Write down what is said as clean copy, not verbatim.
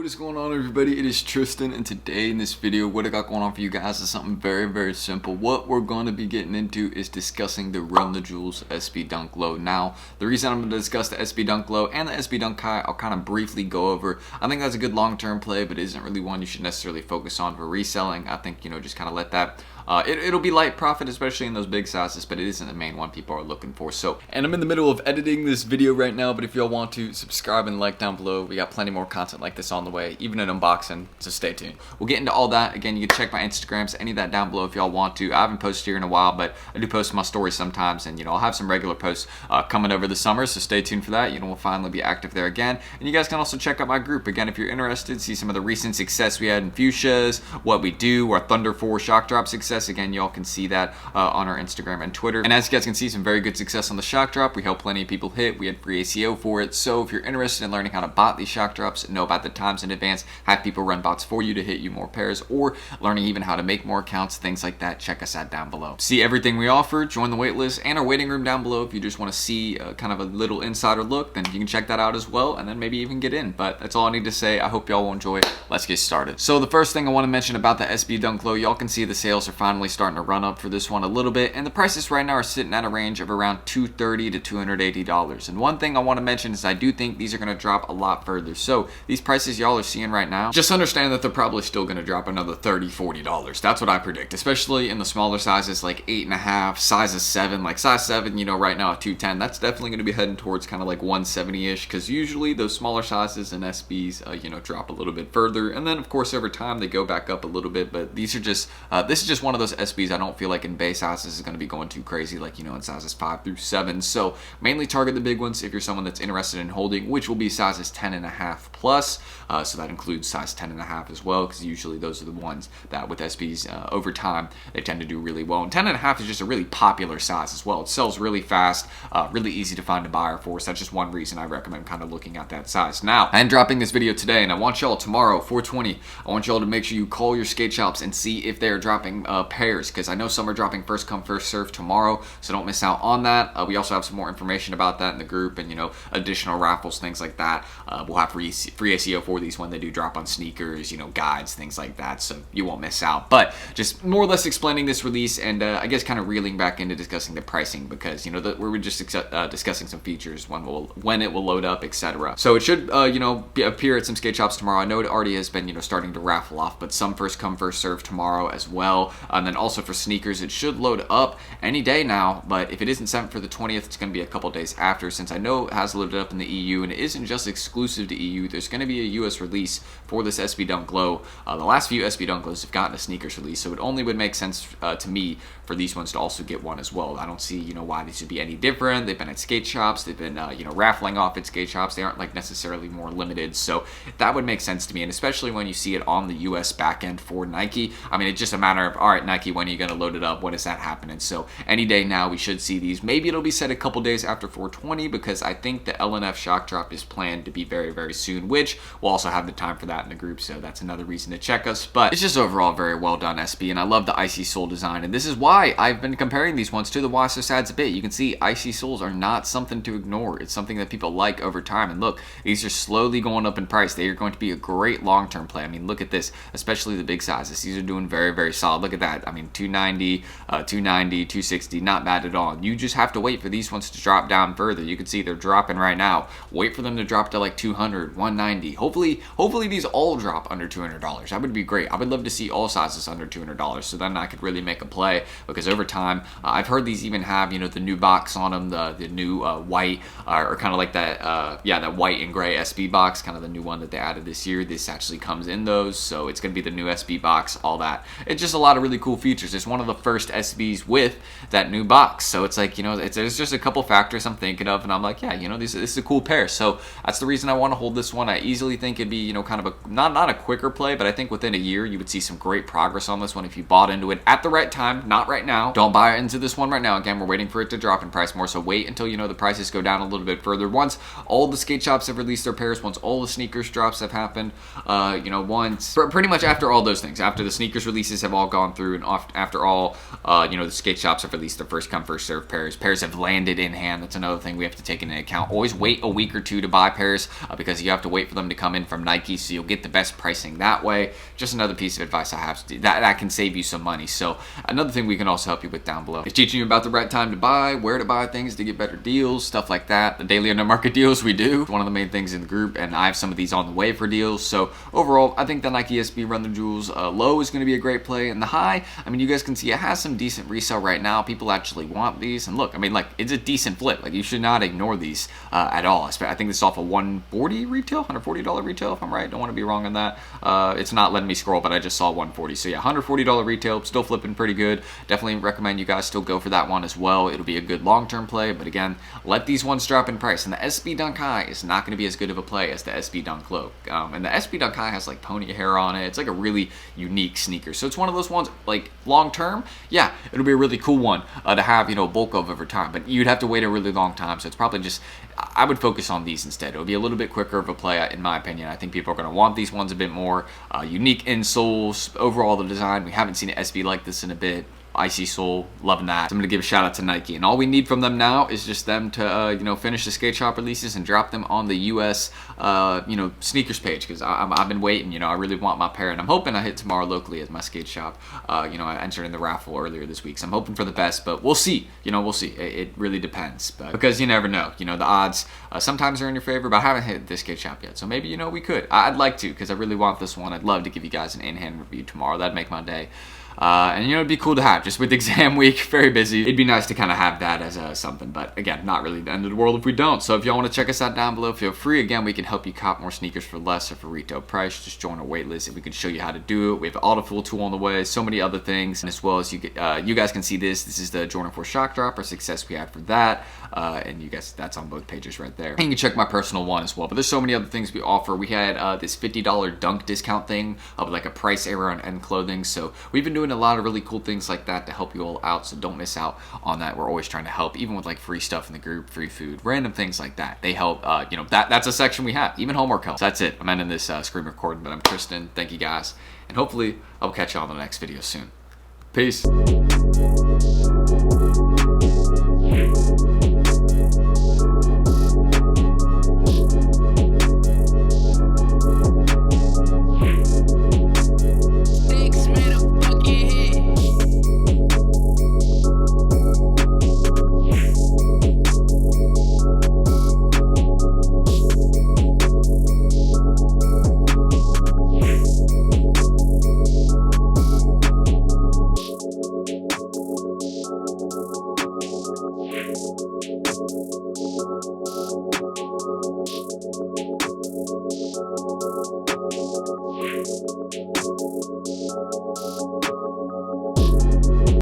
What is going on, everybody? It is Tristan, and today in this video, what I got going on for you guys is something very simple. What we're going to be getting into is discussing the Run the Jewels SB Dunk Low. Now, the reason I'm going to discuss the SB Dunk Low and the SB Dunk High, I'll kind of briefly go over. I think that's a good long-term play, but it isn't really one you should necessarily focus on for reselling. I think, just kind of let that... It'll be light profit, especially in those big sizes, but it isn't the main one people are looking for. And I'm in the middle of editing this video right now, but if y'all want to, subscribe and like down below. We got plenty more content like this on the way, even an unboxing, so stay tuned. We'll get into all that. Again, you can check my Instagrams, any of that down below if y'all want to. I haven't posted here in a while, but I do post my stories sometimes, and I'll have some regular posts coming over the summer, so stay tuned for that. We'll finally be active there again. And you guys can also check out my group. Again, if you're interested, see some of the recent success we had in fuchsias, what we do, our Thunder 4 shock drop success. Again, y'all can see that on our Instagram and Twitter. And as you guys can see, some very good success on the shock drop. We helped plenty of people hit. We had free ACO for it. So if you're interested in learning how to bot these shock drops, know about the times in advance, have people run bots for you to hit you more pairs, or learning even how to make more accounts, things like that, check us out down below. See everything we offer, join the waitlist and our waiting room down below. If you just want to see kind of a little insider look, then you can check that out as well, and then maybe even get in. But that's all I need to say. I hope y'all will enjoy. Let's get started. So the first thing I want to mention about the SB Dunk Low, y'all can see the sales are finally starting to run up for this one a little bit, and the prices right now are sitting at a range of around $230 to $280. And one thing I want to mention is I do think these are going to drop a lot further. So these prices y'all are seeing right now, just understand that they're probably still going to drop another $30, $40. That's what I predict, especially in the smaller sizes like 8.5, sizes 7, like size 7, right now at 210. That's definitely going to be heading towards kind of like 170-ish, because usually those smaller sizes and SBs, drop a little bit further, and then of course over time they go back up a little bit. But these are just, this is just one of those SBs I don't feel like in base sizes is going to be going too crazy, like in sizes 5 through 7. So mainly target the big ones if you're someone that's interested in holding, which will be sizes 10.5 plus. So that includes size 10.5 as well, because usually those are the ones that with SBs over time they tend to do really well. And 10.5 is just a really popular size as well. It sells really fast, really easy to find a buyer for. So that's just one reason I recommend kind of looking at that size. Now, I am dropping this video today, and I want y'all tomorrow, 420, I want y'all to make sure you call your skate shops and see if they're dropping pairs, because I know some are dropping first come first serve tomorrow, so don't miss out on that. We also have some more information about that in the group, and additional raffles, things like that. We'll have free ACO for these when they do drop on sneakers, guides, things like that, so you won't miss out. But just more or less explaining this release, and I guess kind of reeling back into discussing the pricing, because we're just discussing some features, when it will load up, etc. So it should appear at some skate shops tomorrow. I know it already has been starting to raffle off, but some first come first serve tomorrow as well. And then also for sneakers, it should load up any day now, but if it isn't sent for the 20th, it's going to be a couple days after, since I know it has loaded up in the EU, and it isn't just exclusive to EU. There's going to be a US release for this SB Dunk Low. The last few SB Dunk Lows have gotten a sneakers release, so it only would make sense to me for these ones to also get one as well. I don't see why these would be any different. They've been at skate shops, they've been raffling off at skate shops. They aren't like necessarily more limited, so that would make sense to me. And especially when you see it on the US back end for Nike, I mean, it's just a matter of, all right, Nike, when are you going to load it up? When is that happening? So any day now we should see these. Maybe it'll be set a couple days after 420, because I think the LNF shock drop is planned to be very soon, which we'll also have the time for that in the group, so that's another reason to check us. But it's just overall very well done SB, and I love the icy sole design, and this is why I've been comparing these ones to the Wasser sides a bit. You can see icy soles are not something to ignore. It's something that people like over time, and look, these are slowly going up in price. They are going to be a great long-term play. I mean, look at this, especially the big sizes. These are doing very solid. Look at that. I mean, 290, 290, 260, not bad at all. You just have to wait for these ones to drop down further. You can see they're dropping right now. Wait for them to drop to like 200, 190. Hopefully these all drop under $200. That would be great. I would love to see all sizes under $200, so then I could really make a play, because over time, I've heard these even have, the new box on them, the new white, or kind of like that, that white and gray SB box, kind of the new one that they added this year. This actually comes in those, so it's going to be the new SB box, all that. It's just a lot of really cool features. It's one of the first SBs with that new box, so it's like, there's just a couple factors I'm thinking of, and I'm like, yeah, this is a cool pair. So that's the reason I want to hold this one. I easily think it'd be, kind of a, not a quicker play, but I think within a year you would see some great progress on this one if you bought into it at the right time, not right now. Don't buy into this one right now. Again, we're waiting for it to drop in price more, so wait until the prices go down a little bit further. Once all the skate shops have released their pairs, once all the sneakers drops have happened, once pretty much after all those things, after the sneakers releases have all gone through, through, and after all, you know, the skate shops have released their first come first serve pairs. Pairs have landed in hand. That's another thing we have to take into account. Always wait a week or two to buy pairs because you have to wait for them to come in from Nike, so you'll get the best pricing that way. Just another piece of advice I have to do. That can save you some money. So another thing we can also help you with down below is teaching you about the right time to buy, where to buy things to get better deals, stuff like that. The daily under market deals we do, one of the main things in the group, and I have some of these on the way for deals. So overall, I think the Nike SB Run the Jewels low is going to be a great play, and the high, I mean, you guys can see it has some decent resale right now. People actually want these, and look, I mean, like, it's a decent flip. Like, you should not ignore these at all. I think this is off a $140 retail, $140 retail, if I'm right. Don't want to be wrong on that. It's not letting me scroll, but I just saw 140. So yeah, $140 retail, still flipping pretty good. Definitely recommend you guys still go for that one as well. It'll be a good long-term play, but again, let these ones drop in price. And the SB Dunk High is not going to be as good of a play as the SB Dunk Low. And the SB Dunk High has like pony hair on it. It's like a really unique sneaker. So it's one of those ones, like, long-term, yeah, it'll be a really cool one to have, you know, bulk of over time. But you'd have to wait a really long time. So it's probably just, I would focus on these instead. It'll be a little bit quicker of a play, in my opinion. I think people are going to want these ones a bit more. Unique insoles, overall the design. We haven't seen an SB like this in a bit. Icy sole, loving that. So I'm gonna give a shout out to Nike, and all we need from them now is just them to you know, finish the skate shop releases and drop them on the US you know, sneakers page, because I've been waiting. You know, I really want my pair, and I'm hoping I hit tomorrow locally at my skate shop. You know, I entered in the raffle earlier this week, so I'm hoping for the best, but we'll see. You know, we'll see. It really depends, but because you never know. You know, the odds sometimes are in your favor, but I haven't hit this skate shop yet, so maybe, you know, we could. I'd like to, because I really want this one. I'd love to give you guys an in-hand review tomorrow. That'd make my day. And you know, it'd be cool to have, just with exam week, very busy. It'd be nice to kind of have that as something, but again, not really the end of the world if we don't. So if y'all want to check us out down below, feel free. Again, we can help you cop more sneakers for less or for retail price. Just join our waitlist and we can show you how to do it. We have an auto full tool on the way, so many other things, and as well as you guys can see this. This is the Jordan 4 Shock Drop, our success we had for that, and you guys, that's on both pages right there. And you can check my personal one as well. But there's so many other things we offer. We had this $50 dunk discount thing of like a price error on end clothing. So we've been doing a lot of really cool things like that to help you all out, so don't miss out on that. We're always trying to help, even with like free stuff in the group, free food, random things like that. They help. You know, that's a section we have, even homework help. So that's it. I'm ending this screen recording, but I'm Tristan. Thank you guys, and hopefully I'll catch you on the next video soon. Peace.